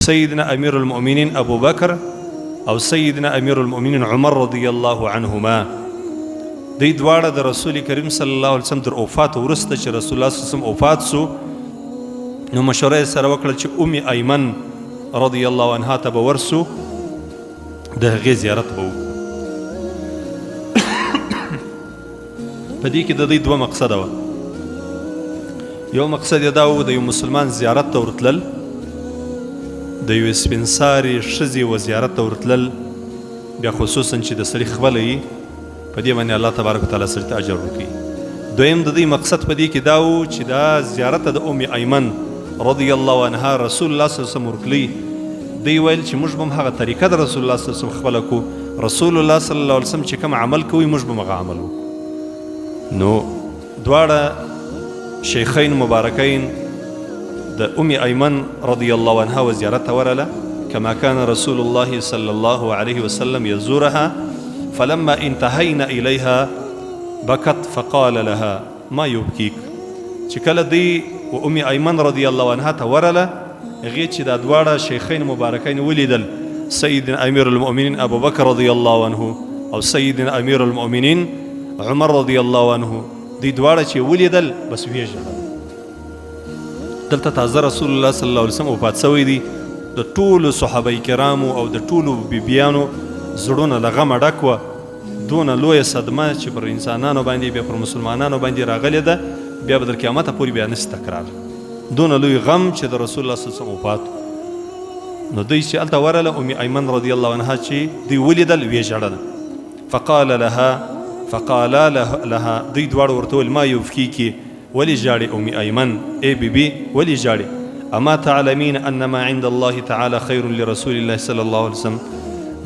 سيدنا أمير المؤمنين أبو بكر او سيدنا أمير المؤمنين عمر رضي الله عنهما دی دواړه د رسول کریم صلی الله علیه وسلم تر وفات وروسته چې رسول الله صلی الله علیه وسلم وفات سو نو مشوره یې سره وکړه چې ام ایمن رضی الله عنها ته به ورسو د هغې زیارت به وکړو په دې کې د دوی دوه مقصده وه یو مقصد یې دا و د یو مسلمان زیارت ته ورتلل د یوې سپین سارې ښځې و زیارت ته ورتلل بیا خصوصا چې د سړي خپله وي په دې باندې الله تبارک وتعالی سړي ته اجر ورکوي دویم د دوی مقصد په دې کې دا و چې دا زیارت د ام ایمن رضی الله عنها رسول الله صلی الله علیه وسلم ورکړي دوی ویل چې موږ به هم هغه طریقه د رسول الله صلی الله علیه وسلم خپله کړو رسول الله صلی الله علیه وسلم چې کوم عمل کوي موږ به هم هغه عمل وکړو نو دواړه شیخین مبارکین د ام ایمن رضی الله عنها و زیارت ته ورله كما كان رسول الله صلى الله عليه وسلم يزورها فلما انتهينا إليها بكت فقال لها ما يبكيك چې کله دی و ام ایمن رضی الله عنها ته ورله هغې چې دا دواړه شیخین مبارکین ولیدل سیدنا امیر المؤمنین ابو بکر رضی الله عنه او سیدنا امیر المؤمنین عمر رضی الله عنه دی دواړه چې ولیدل بس ویې ژړل دلته تازه رسول الله صلی الله علیه وسلم وفات شوی دی د ټولو صحابه کرامو او د ټولو بیبیانو زړونه له غمه ډک وه دونه لویه صدمه چې پر انسانانو باندې بیا پر مسلمانانو باندې راغلې ده بیا به تر قیامته پورې بیا نشي تکرار دونه لوی غم چې د رسول الله صلی الله علیه وسلم وفات نو دوی چې هلته ورله ام ایمن رضی الله عنها چې دوی ولیدل ویې ژړل فقالا لها دوی دواړه ورته ویل ما یبکیکي ولې ژاړې ام ایمن ای بیبي ولې ژاړې اما تعلمین ان ما عند الله تعالی خیر لرسول الله صلی الله علیه وسلم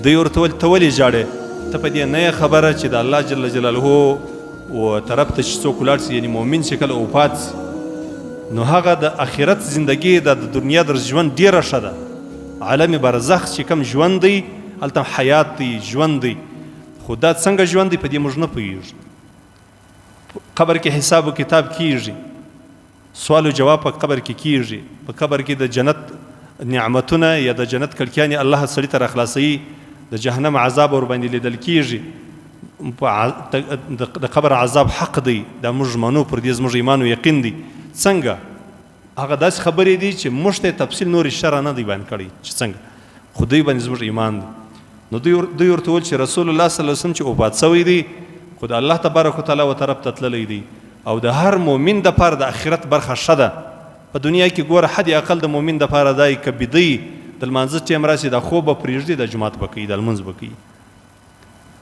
دوی ورته ویل ته ولې ژاړې ته په دې نه یې خبره چې د الله جل جلاله و طرف ته چې څوک ولاړ سي یعنې مؤمن چې کله وفات سي نو هغه د آخرت زندګي د دنیا در ژوند ډېره ښه ده عالم برزخ چې کوم ژوند دی هلته حیات دی ژوند دی خو دا څنګه ژوند دی په دې موږ نه پوهېږو قبر کې حساب و کتاب کیږي سوال و جواب په قبر کې کیږي په قبر کې د جنت نعمتونه یا د جنت کړکیانې الله سړي ته راخلاصوي د جهنم عذاب ورباندې لیدل کیږي د قبر عذاب حق دی دا موږ منو پر دې زموږ ایمان و یقین دی څنګه هغه داسې خبرې دي چې موږ ته تفصیل نورې شرع نه دی بیان کړی چې څنګه خو دوی باندې زموږ ایمان دی نو دوی ورته ویل چې رسول الله صلی الله علیه وسلم چې وفات شوی دی خو د الله تبارک وتعالی و طرف ته تللی دی او د هر مؤمن دپاره د آخرت برخه ښه ده په دنیا کې ګوره حد اقل د مؤمن دپاره دی که بیدی د لمانځه ټیم راسي دا خوب به پرېږدي د جومات به کوي د لمونځ به کوي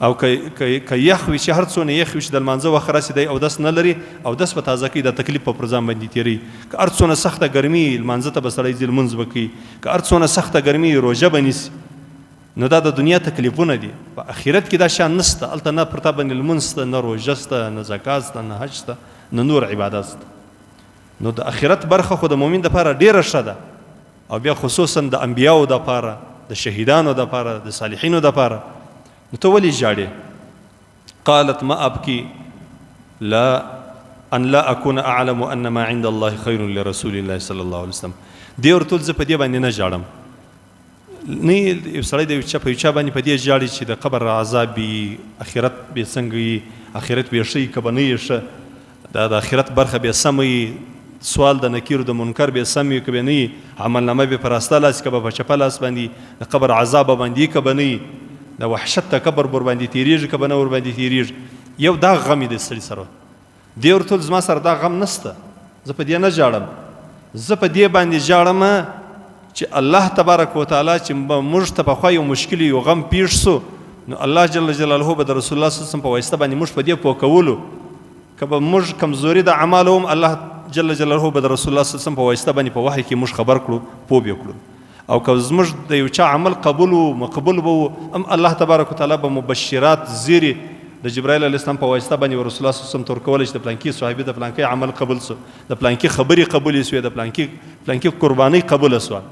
او که یخ وي چې هر څونه یخ وي چې د لمانځه وخت راسي دی اودس نه لري اودس به تازه کوي د تکلیف په پر ځان باندې تېروي که هر څونه سخته ګرمي لمانځه ته به سړی ځي لمونځ به کوي که هر څونه سخته ګرمي روژه به نیسي نو دا د دنیا تکلیفونه دي په آخرت کې دا شان نشته هلته نه پر تا باندې لمونځ شته نه روژه شته نه زکات شته نه حج شته نه نور عبادت شته نو د آخرت برخه خو د مؤمن دپاره ډېره ښه ده او بیا خصوصا د انبیاو دپاره د شهیدانو دپاره د صالحینو دپاره نو ته ولې ژاړې قالت ما ابکي لا ان لا اكون اعلم ان ما عند الله خیر لرسول الله صلی الله علیه وسلم دې ورته ویل زه په دې باندې نه ژاړم نه یو سړی د یو چا په یو چا باندې په دې ژاړي چې د قبر عذاب وي آخرت بې څنګه وي آخرت بې ښه وي که به نه یې ښه دا د آخرت برخه بې سمه وي سوال د نکیر د منکر بې سم وي که به نه وي عملنامه بې په راسته لاس که به په چپه لاس باندې د قبر عذاب به باندې که به نه وي د وحشت ته قبر ورباندې تېرېږي که به نه ورباندې تېرېږي یو دا غم یې د سړي سره دې ورته ویل زما سره دا غم نشته زه په دې نه ژاړم زه په دې باندې ژاړم چې الله تبارک وتعالی چې موږ ته پخوا یو مشکل یو غم پیښ سو نو الله جل جلاله به د رسول الله صلی الله علیه وسلم په واسطه باندې موږ په دې پوه کولو که به موږ کمزوري د اعمالو هم الله جل جلاله به د رسول الله صلی الله علیه وسلم په واسطه باندې په وحی کې موږ خبر کړو پوه به کړو او که زموږ د یو چا عمل قبول و مقبول به و هم الله تبارک وتعالی به مبشرات زیري د جبرائیل علیه السلام په واسطه باندې رسول الله صلی الله علیه وسلم تورکولی چې د پلانکي صحابي د پلانکي عمل قبول سو د پلانکي خبرې قبولې سوې د پلانکي قربانۍ قبوله سوه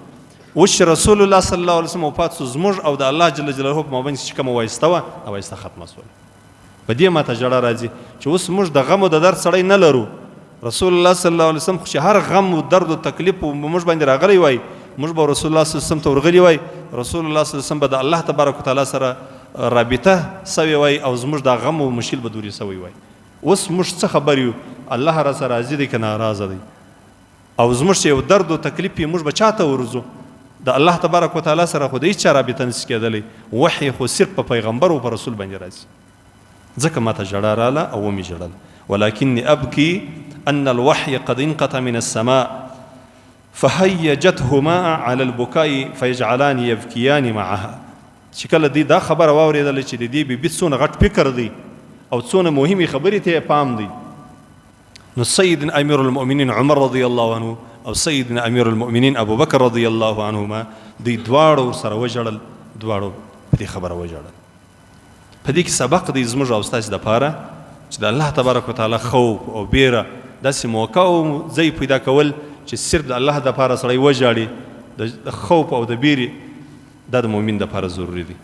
اوس چې رسول الله صلی الله علیه وسلم وفات سو زموږ او د الله جل جلاله په مابین چې کومه وایسته وه هغه وایسته ختمه سوله په دې ماته ژړه راځي چې اوس موږ د غم او د درد سړی نه لرو رسول الله صلی الله علیه وسلم خو چې هر غم و درد و تکلیف موږ باندې راغلی وای موږ به رسول الله صلی الله علیه وسلم ته ورغلي وای رسول الله صلی الله علیه وسلم به د الله تبارک وتعالی سره رابطه سوی وای او زموږ د غم او مشکل به دورې سوی وای. اوس موږ څه خبر یو الله را سره راضي دی که ناراضه دی او زموږ چې یو درد او تکلیف یې موږ به چاته ورځو؟ د الله تبارک وتعالی سره خو د هېچ چا رابطه نشي کېدلی. وحی خو صرف په پیغمبر او په رسول باندې راځي. ځکه ماته ژړا راله او ومې ژړل. ولكني أبكي أن الوحي قد انقطع من السماء فهيجته ماء على البكاء فيجعلان يبكيان معها. چې کله دې دا خبره واورېدله چې د دې بیبي څونه غټ فکر دی او څونه مهمې خبرې ته یې پام دی، نو سیدنا امیر المؤمنین عمر رضی الله عنه او سیدنا امیر المؤمنین ابو بکر رضی الله عنهما دوی دواړو ورسره وژړل، دواړو په دې خبره وژړل. په دې کې سبق دی زموږ او ستاسې دپاره چې د الله تبارک وتعالی خوف او بیره داسې موقع او ځای پیدا کول چې صرف د الله دپاره سړی وژاړي. د خوف او د بیرې دا د مؤمن دپاره ضروري دی.